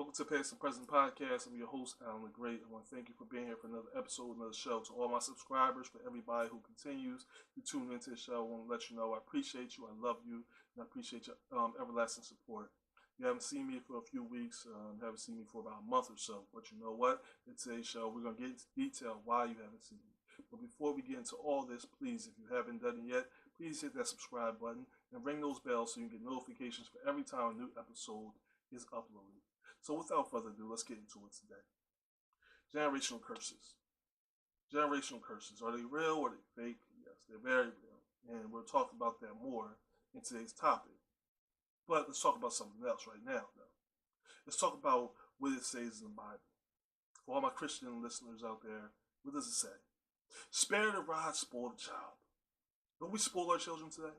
Welcome to Past and Present Podcast. I'm your host, Alan the Great. I want to thank you for being here for another episode, another show. To all my subscribers, for everybody who continues to tune into the show, I want to let you know I appreciate you, I love you, and I appreciate your everlasting support. You haven't seen me for a few weeks, haven't seen me for about a month or so, but you know what? In today's show, we're going to get into detail why you haven't seen me. But before we get into all this, please, if you haven't done it yet, please hit that subscribe button and ring those bells so you can get notifications for every time a new episode is uploaded. So without further ado, let's get into it today. Generational curses. Generational curses. Are they real or are they fake? Yes, they're very real. And we'll talk about that more in today's topic. But let's talk about something else right now, though. Let's talk about what it says in the Bible. For all my Christian listeners out there, what does it say? Spare the rod, spoil the child. Don't we spoil our children today?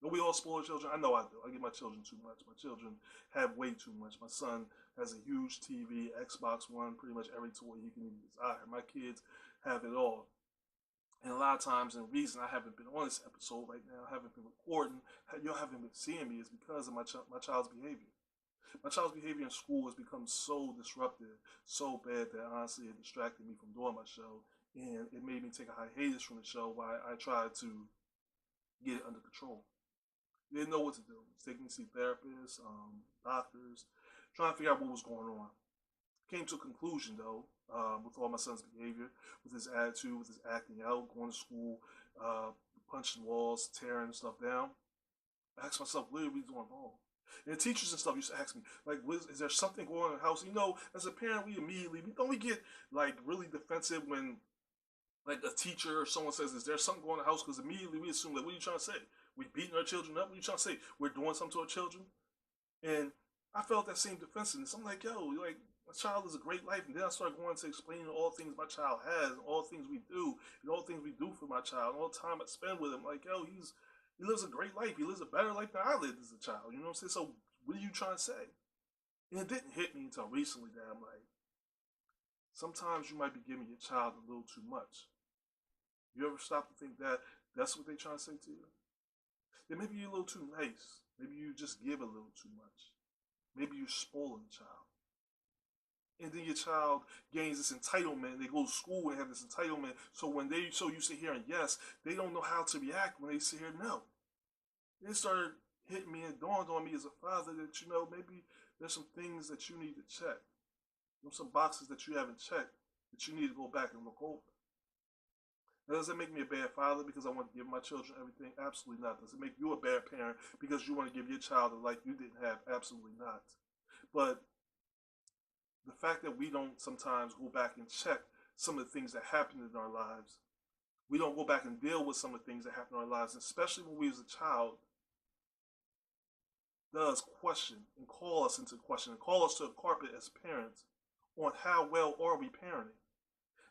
Don't we all spoil our children? I know I do. I give my children too much. My children have way too much. My son has a huge TV, Xbox One, pretty much every toy he can desire. My kids have it all. And a lot of times, and the reason I haven't been on this episode right now, haven't been recording, y'all haven't been seeing me, is because of my child's behavior. My child's behavior in school has become so disruptive, so bad that honestly it distracted me from doing my show. And it made me take a hiatus from the show while I tried to get it under control. Didn't know what to do. I was taking to see therapists, doctors, trying to figure out what was going on. Came to a conclusion though, with all my son's behavior, with his attitude, with his acting out, going to school, punching walls, tearing stuff down. I asked myself, what are we doing wrong? And the teachers and stuff used to ask me, like, is there something going on in the house? You know, as a parent, don't we get like really defensive when like a teacher or someone says, is there something going on in the house? Because immediately we assume, like, what are you trying to say? We beating our children up? What are you trying to say? We're doing something to our children? And I felt that same defensiveness. I'm like, yo, like, my child is a great life. And then I started going to explaining all things my child has, and all things we do, and all things we do for my child, and all the time I spend with him. Like, yo, he lives a great life. He lives a better life than I lived as a child. You know what I'm saying? So what are you trying to say? And it didn't hit me until recently that I'm like, sometimes you might be giving your child a little too much. You ever stop to think that that's what they're trying to say to you? Then maybe you're a little too nice. Maybe you just give a little too much. Maybe you're spoiling the child. And then your child gains this entitlement. They go to school and have this entitlement. So when they so used to hearing yes, they don't know how to react when they sit here no. It started hitting me and dawned on me as a father that, you know, maybe there's some things that you need to check. There's some boxes that you haven't checked that you need to go back and look over. Now, does it make me a bad father because I want to give my children everything? Absolutely not. Does it make you a bad parent because you want to give your child a life you didn't have? Absolutely not. But the fact that we don't sometimes go back and check some of the things that happened in our lives, we don't go back and deal with some of the things that happened in our lives, especially when we was a child, does question and call us into question and call us to the carpet as parents on how well are we parenting.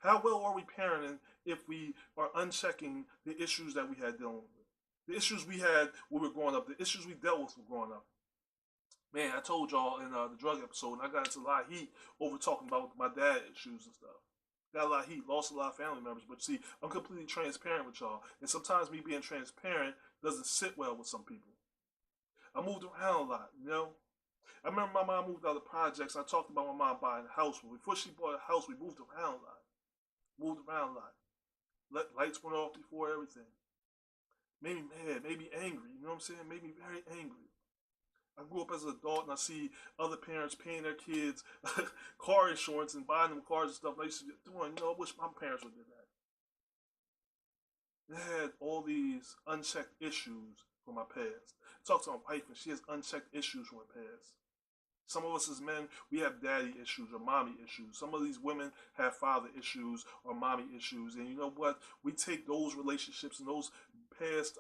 How well are we parenting if we are unchecking the issues that we had dealing with? The issues we had when we were growing up, the issues we dealt with when growing up. Man, I told y'all in the drug episode, and I got into a lot of heat over talking about my dad issues and stuff. Got a lot of heat, lost a lot of family members, but see, I'm completely transparent with y'all. And sometimes me being transparent doesn't sit well with some people. I moved around a lot, you know? I remember my mom moved out of the projects. I talked about my mom buying a house. Before she bought a house, we moved around a lot. Moved around a lot. Lights went off before everything. Made me mad, made me angry. You know what I'm saying? Made me very angry. I grew up as an adult and I see other parents paying their kids car insurance and buying them cars and stuff. I used to be doing, you know, I wish my parents would do that. They had all these unchecked issues from my past. I talked to my wife and she has unchecked issues from her past. Some of us as men, we have daddy issues or mommy issues. Some of these women have father issues or mommy issues. And you know what? We take those relationships and those past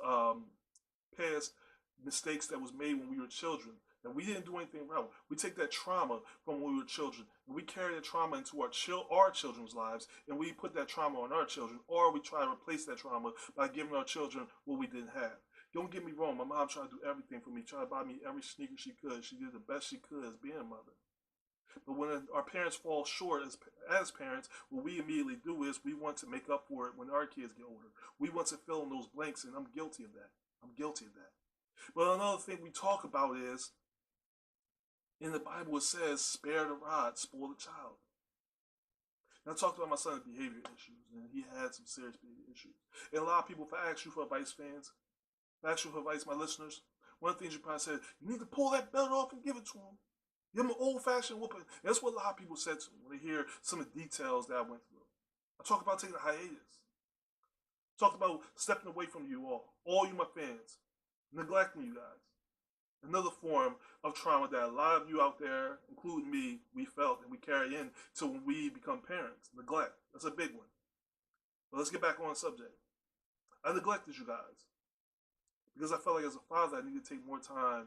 mistakes that was made when we were children, and we didn't do anything wrong. We take that trauma from when we were children, and we carry that trauma into our children's lives, and we put that trauma on our children, or we try to replace that trauma by giving our children what we didn't have. Don't get me wrong, my mom tried to do everything for me, tried to buy me every sneaker she could. She did the best she could as being a mother. But when our parents fall short as parents, what we immediately do is we want to make up for it when our kids get older. We want to fill in those blanks, and I'm guilty of that. I'm guilty of that. But another thing we talk about is In the Bible, it says, spare the rod, spoil the child. And I talked about my son's behavior issues, and he had some serious behavior issues. And a lot of people, if I ask you for advice, fans, if I ask you for advice, my listeners, one of the things you probably said, you need to pull that belt off and give it to him. Give him an old-fashioned whooping. And that's what a lot of people said to me when they hear some of the details that I went through. I talked about taking a hiatus. I talked about stepping away from you all you my fans, neglecting you guys. Another form of trauma that a lot of you out there, including me, we felt and we carry in to when we become parents. Neglect. That's a big one. But let's get back on the subject. I neglected you guys because I felt like as a father I needed to take more time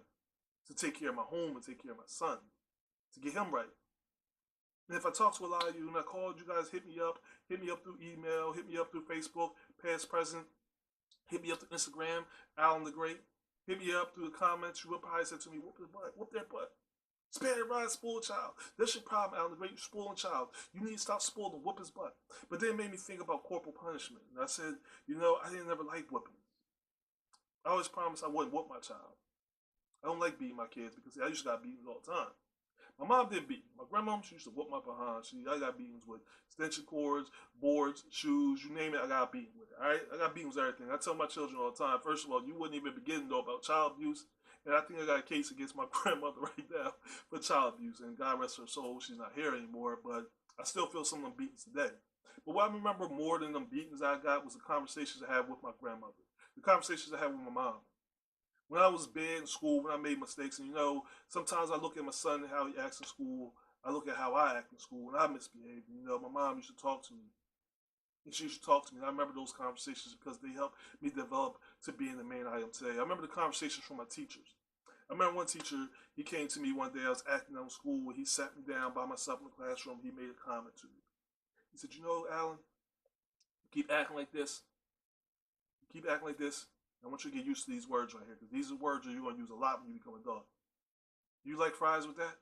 to take care of my home and take care of my son, to get him right. And if I talk to a lot of you and I called you guys, hit me up through email, hit me up through Facebook, past, present, hit me up through Instagram, Alan the Great. Hit me up through the comments. You would probably say to me, whoop his butt, whoop their butt. Spare the rod, spoil the child. That's your problem, Alan the Great. You're spoiling child. You need to stop spoiling, whoop his butt. But then it made me think about corporal punishment. And I said, I didn't ever like whipping. I always promised I wouldn't whoop my child. I don't like beating my kids because I used to got beatings all the time. My mom did beat me. My grandmom, she used to whoop my behind. I got beatings with extension cords, boards, shoes, you name it, I got beaten with it. All right? I got beatings with everything. I tell my children all the time, first of all, you wouldn't even begin to know about child abuse. And I think I got a case against my grandmother right now for child abuse. And God rest her soul, she's not here anymore. But I still feel some of them beatings today. But what I remember more than them beatings I got was the conversations I had with my grandmother. The conversations I had with my mom. When I was bad in school, when I made mistakes, and sometimes I look at my son and how he acts in school. I look at how I act in school, and I misbehave. My mom used to talk to me, and she used to talk to me. And I remember those conversations because they helped me develop to being the man I am today. I remember the conversations from my teachers. I remember one teacher, he came to me one day, I was acting out in school, and he sat me down by myself in the classroom. He made a comment to me. He said, Alan, you keep acting like this. I want you to get used to these words right here, because these are words that you're going to use a lot when you become an adult. You like fries with that?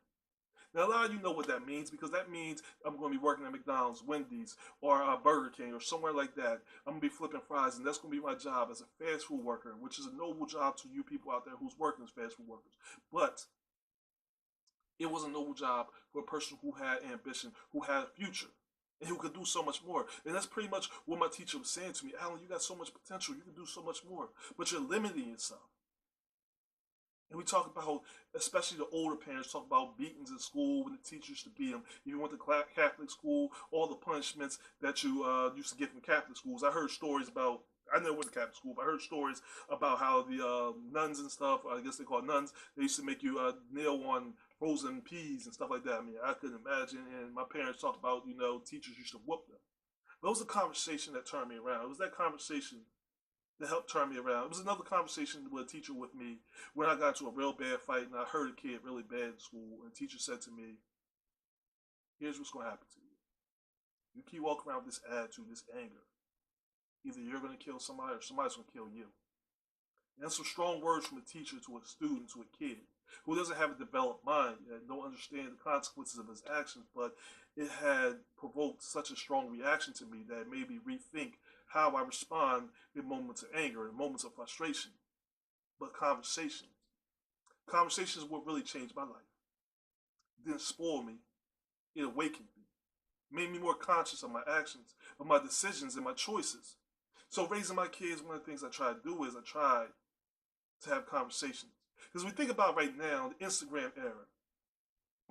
Now, a lot of you know what that means, because that means I'm going to be working at McDonald's, Wendy's, or Burger King, or somewhere like that. I'm going to be flipping fries, and that's going to be my job as a fast food worker, which is a noble job to you people out there who's working as fast food workers. But it was a noble job for a person who had ambition, who had a future, and who could do so much more. And that's pretty much what my teacher was saying to me. Alan, you got so much potential. You can do so much more. But you're limiting yourself. And we talk about, especially the older parents, talk about beatings in school when the teachers used to beat them. If you went to Catholic school, all the punishments that you used to get from Catholic schools. I heard stories about, I never went to Catholic school, but I heard stories about how the nuns and stuff, I guess they call it nuns, they used to make you nail on frozen peas and stuff like that. I mean, I couldn't imagine. And my parents talked about, teachers used to whoop them. That was the conversation that turned me around. It was that conversation that helped turn me around. It was another conversation with a teacher with me when I got into a real bad fight and I hurt a kid really bad in school. And the teacher said to me, here's what's going to happen to you. You keep walking around with this attitude, this anger. Either you're going to kill somebody or somebody's going to kill you. And that's some strong words from a teacher to a student, to a kid who doesn't have a developed mind yet, don't understand the consequences of his actions, but it had provoked such a strong reaction to me that it made me rethink how I respond in moments of anger, in moments of frustration. But conversations is what really changed my life. It didn't spoil me, it awakened me, made me more conscious of my actions, of my decisions and my choices. So raising my kids, one of the things I try to do is I try to have conversations. Because we think about right now, the Instagram era.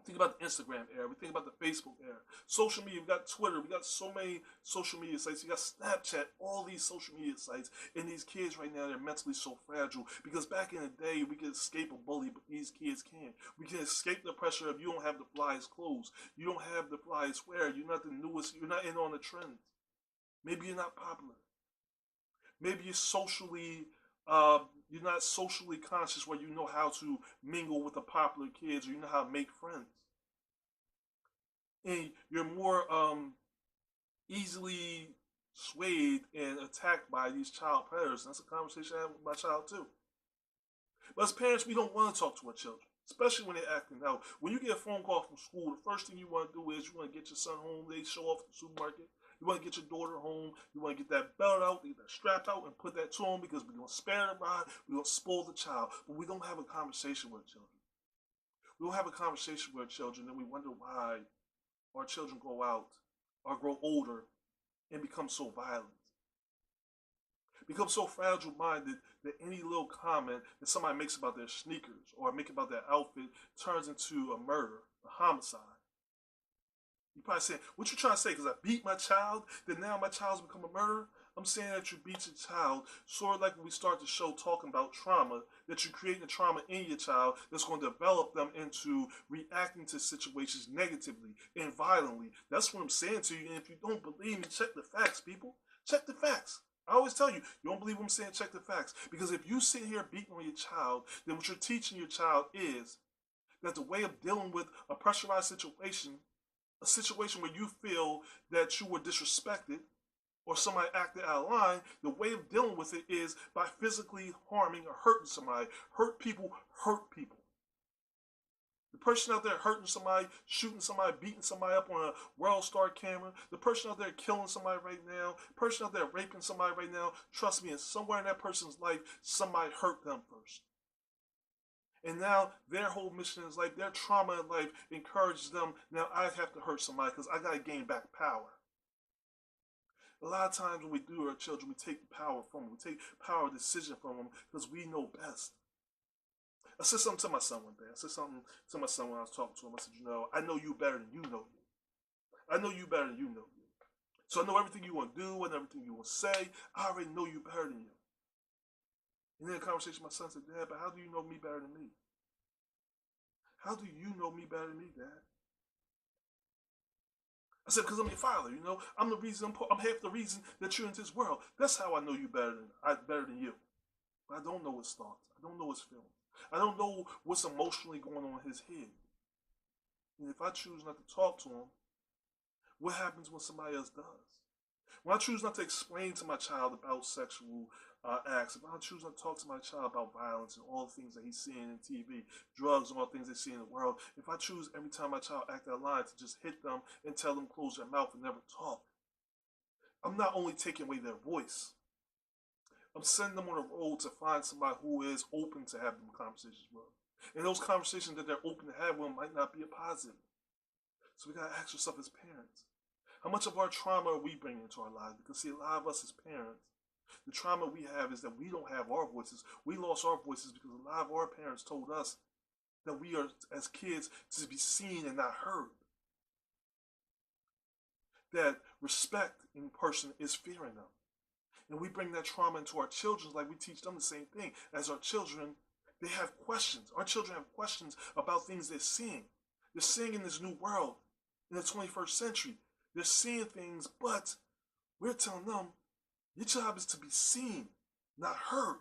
Think about the Instagram era. We think about the Facebook era. Social media, we got Twitter. We got so many social media sites. You got Snapchat, all these social media sites. And these kids right now, they're mentally so fragile. Because back in the day, we could escape a bully, but these kids can't. We can escape the pressure of you don't have the flyest clothes. You don't have the flyest wear. You're not the newest. You're not in on the trends. Maybe you're not popular. Maybe you're you're not socially conscious where you know how to mingle with the popular kids or you know how to make friends. And you're more easily swayed and attacked by these child predators. And that's a conversation I have with my child too. But as parents, we don't want to talk to our children, especially when they're acting out. When you get a phone call from school, the first thing you want to do is you want to get your son home. They show off at the supermarket. You want to get your daughter home. You want to get that belt out, get that strap out, and put that to them because we're going to spare the rod. We're going to spoil the child. But we don't have a conversation with children. We'll have a conversation with our children and we wonder why our children go out or grow older and become so violent, become so fragile minded that any little comment that somebody makes about their sneakers or make about their outfit turns into a murder, a homicide. You probably saying, what you trying to say? Because I beat my child, then now my child's become a murderer? I'm saying that you beat your child, sort of like when we start the show talking about trauma, that you're creating a trauma in your child that's going to develop them into reacting to situations negatively and violently. That's what I'm saying to you. And if you don't believe me, check the facts, people. Check the facts. I always tell you, you don't believe what I'm saying, check the facts. Because if you sit here beating on your child, then what you're teaching your child is that the way of dealing with a pressurized situation, a situation where you feel that you were disrespected or somebody acted out of line, the way of dealing with it is by physically harming or hurting somebody. Hurt people hurt people. The person out there hurting somebody, shooting somebody, beating somebody up on a World Star camera, the person out there killing somebody right now, the person out there raping somebody right now, trust me, somewhere in that person's life, somebody hurt them first. And now their whole mission in life, their trauma in life encourages them, now I have to hurt somebody because I got to gain back power. A lot of times when we do our children, we take the power from them. We take power of decision from them because we know best. I said something to my son one day. I said something to my son when I was talking to him. I said, I know you better than you know you. I know you better than you know you. So I know everything you want to do and everything you want to say. I already know you better than you. And then in a conversation, my son said, Dad, but how do you know me better than me? How do you know me better than me, Dad? I said, because I'm your father, I'm the reason, I'm half the reason that you're in this world. That's how I know you better than you. But I don't know his thoughts. I don't know his feelings. I don't know what's emotionally going on in his head. And if I choose not to talk to him, what happens when somebody else does? When I choose not to explain to my child about sexual acts, if I choose not to talk to my child about violence and all the things that he's seeing in TV, drugs and all the things they see in the world, if I choose every time my child acts out of line to just hit them and tell them close their mouth and never talk, I'm not only taking away their voice, I'm sending them on a road to find somebody who is open to having conversations with them. And those conversations that they're open to have with them might not be a positive. So we got to ask ourselves as parents, how much of our trauma are we bringing into our lives? Because see, a lot of us as parents, the trauma we have is that we don't have our voices. We lost our voices because a lot of our parents told us that we are, as kids, to be seen and not heard. That respect in person is fearing them. And we bring that trauma into our children, like we teach them the same thing. As our children, they have questions. Our children have questions about things they're seeing. They're seeing in this new world, in the 21st century. They're seeing things, but we're telling them, your job is to be seen, not heard.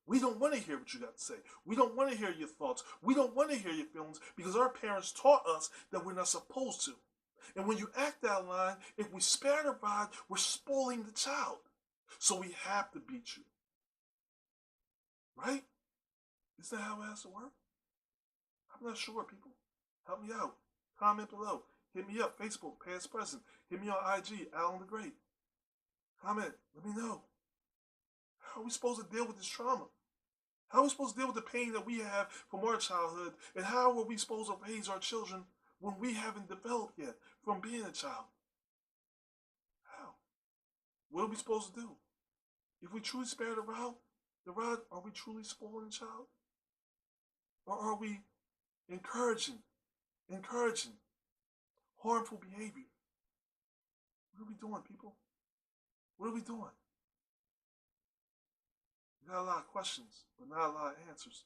We don't want to hear what you got to say. We don't want to hear your thoughts. We don't want to hear your feelings because our parents taught us that we're not supposed to. And when you act out of line, if we spare the rod, we're spoiling the child. So we have to beat you. Right? Is that how it has to work? I'm not sure, people. Help me out. Comment below. Hit me up. Facebook, past, present. Hit me on IG, Alan the Great. Comment. Let me know. How are we supposed to deal with this trauma? How are we supposed to deal with the pain that we have from our childhood? And how are we supposed to raise our children when we haven't developed yet from being a child? How? What are we supposed to do? If we truly spare the rod, are we truly spoiling the child? Or are we encouraging harmful behavior? What are we doing, people? What are we doing? We got a lot of questions, but not a lot of answers.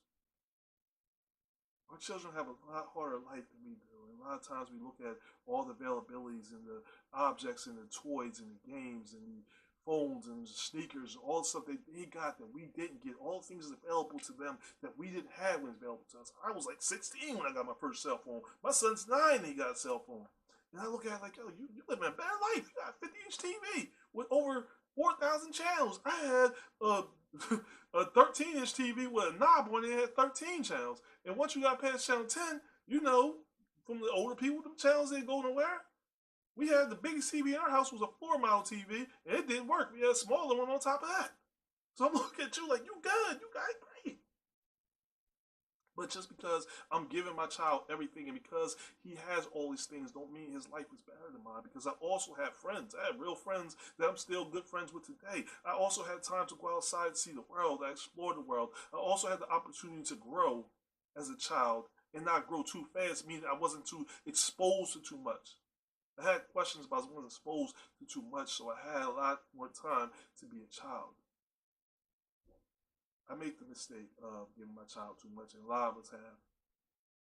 Our children have a lot harder life than we do. And a lot of times we look at all the availabilities and the objects and the toys and the games and the phones and the sneakers, all the stuff that they got that we didn't get, all the things available to them that we didn't have when it was available to us. I was like 16 when I got my first cell phone. My son's 9 and he got a cell phone. And I look at it like, yo, you living a bad life. You got a 50-inch TV with over 4,000 channels. I had a 13-inch TV with a knob on it that had 13 channels. And once you got past channel 10, from the older people, them channels didn't go nowhere. We had the biggest TV in our house was a 4-mile TV, and it didn't work. We had a smaller one on top of that. So I'm looking at you like, you good. You got great. But just because I'm giving my child everything and because he has all these things don't mean his life is better than mine. Because I also have friends. I have real friends that I'm still good friends with today. I also had time to go outside and see the world. I explored the world. I also had the opportunity to grow as a child and not grow too fast, meaning I wasn't too exposed to too much. I had questions, but I wasn't exposed to too much, so I had a lot more time to be a child. I made the mistake of giving my child too much, and a lot of us have.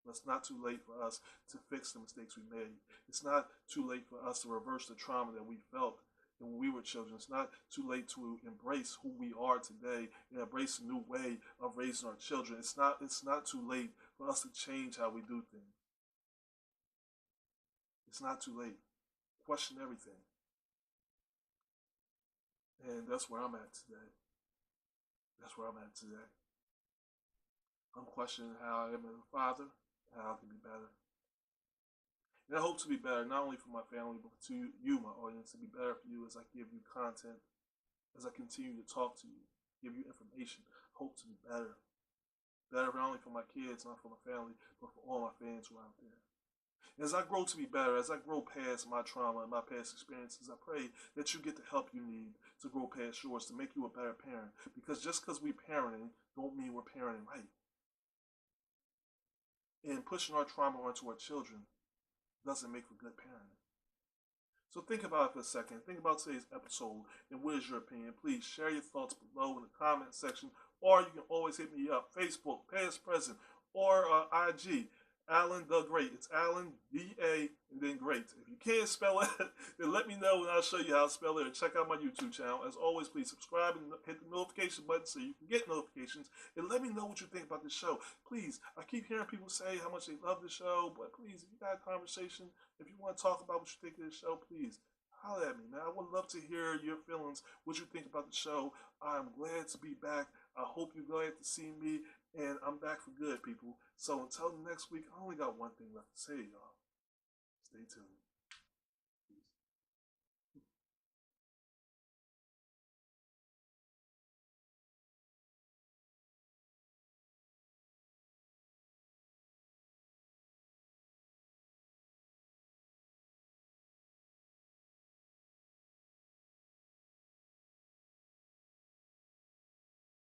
But it's not too late for us to fix the mistakes we made. It's not too late for us to reverse the trauma that we felt when we were children. It's not too late to embrace who we are today and embrace a new way of raising our children. It's not too late for us to change how we do things. It's not too late. Question everything. And that's where I'm at today. That's where I'm at today. I'm questioning how I am as a father, how I can be better. And I hope to be better, not only for my family, but to you, my audience, to be better for you as I give you content, as I continue to talk to you, give you information. I hope to be better. Better not only for my kids, not for my family, but for all my fans who are out there. As I grow to be better, as I grow past my trauma and my past experiences, I pray that you get the help you need to grow past yours, to make you a better parent. Because just because we're parenting, don't mean we're parenting right. And pushing our trauma onto our children doesn't make for good parenting. So think about it for a second. Think about today's episode and what is your opinion. Please share your thoughts below in the comment section, or you can always hit me up, Facebook, past, present, or IG. Alan the Great. It's Alan D-A and then Great. If you can't spell it, then let me know and I'll show you how to spell it. Or check out my YouTube channel. As always, please subscribe and hit the notification button so you can get notifications. And let me know what you think about this show. Please, I keep hearing people say how much they love the show, but please, if you got a conversation, if you want to talk about what you think of the show, please holler at me, man. I would love to hear your feelings, what you think about the show. I'm glad to be back. I hope you're glad to see me, and I'm back for good, people. So until next week, I only got one thing left to say, y'all. Stay tuned.